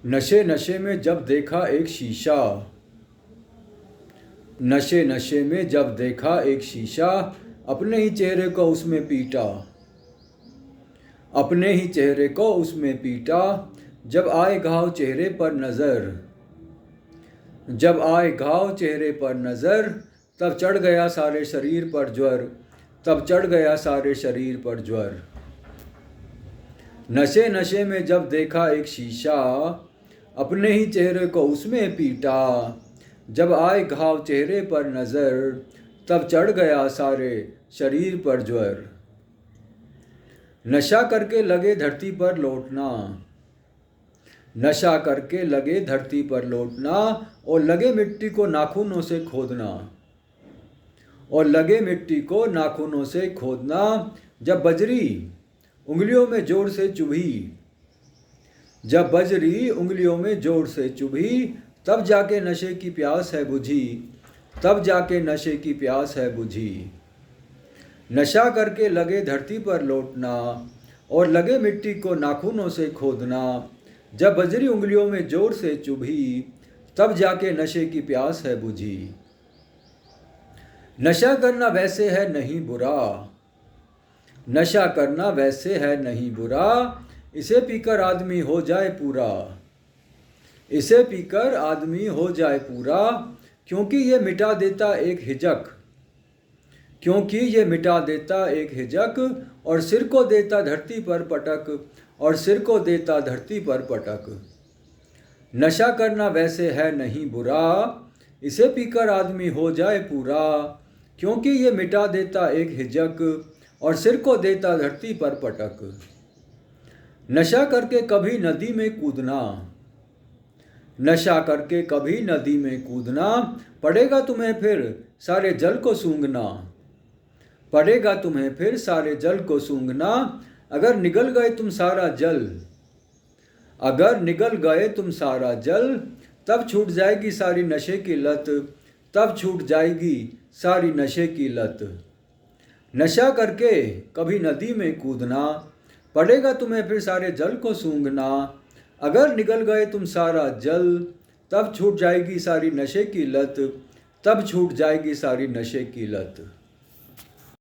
नशे नशे में जब देखा एक शीशा, नशे नशे में जब देखा एक शीशा, अपने ही चेहरे को उसमें पीटा, अपने ही चेहरे को उसमें पीटा। जब आए घाव चेहरे पर नज़र, जब आए घाव चेहरे पर नज़र, तब चढ़ गया सारे शरीर पर ज्वर, तब चढ़ गया सारे शरीर पर ज्वर। नशे नशे में जब देखा एक शीशा, अपने ही चेहरे को उसमें पीटा। जब आए घाव चेहरे पर नज़र, तब चढ़ गया सारे शरीर पर ज्वर। नशा करके लगे धरती पर लौटना, नशा करके लगे धरती पर लौटना, और लगे मिट्टी को नाखूनों से खोदना, और लगे मिट्टी को नाखूनों से खोदना। जब बजरी उंगलियों में जोर से चुभी, जब बजरी उंगलियों में जोर से चुभी, तब जाके नशे की प्यास है बुझी, तब जाके नशे की प्यास है बुझी। नशा करके लगे धरती पर लौटना, और लगे मिट्टी को नाखूनों से खोदना। जब बजरी उंगलियों में जोर से चुभी, तब जाके नशे की प्यास है बुझी। नशा करना वैसे है नहीं बुरा, नशा करना वैसे है नहीं बुरा, इसे पीकर आदमी हो जाए पूरा, इसे पीकर आदमी हो जाए पूरा। क्योंकि ये मिटा देता एक हिजक, क्योंकि ये मिटा देता एक हिजक, और सिर को देता धरती पर पटक, और सिर को देता धरती पर पटक। नशा करना वैसे है नहीं बुरा, इसे पीकर आदमी हो जाए पूरा। क्योंकि ये मिटा देता एक हिजक, और सिर को देता धरती पर पटक। नशा करके कभी नदी में कूदना, नशा करके कभी नदी में कूदना, पड़ेगा तुम्हें फिर सारे जल को सूंघना, पड़ेगा तुम्हें फिर सारे जल को सूंघना। अगर निगल गए तुम सारा जल, अगर निगल गए तुम सारा जल, तब छूट जाएगी सारी नशे की लत, तब छूट जाएगी सारी नशे की लत। नशा करके कभी नदी में कूदना, पड़ेगा तुम्हें फिर सारे जल को सूंघना। अगर निगल गए तुम सारा जल, तब छूट जाएगी सारी नशे की लत, तब छूट जाएगी सारी नशे की लत।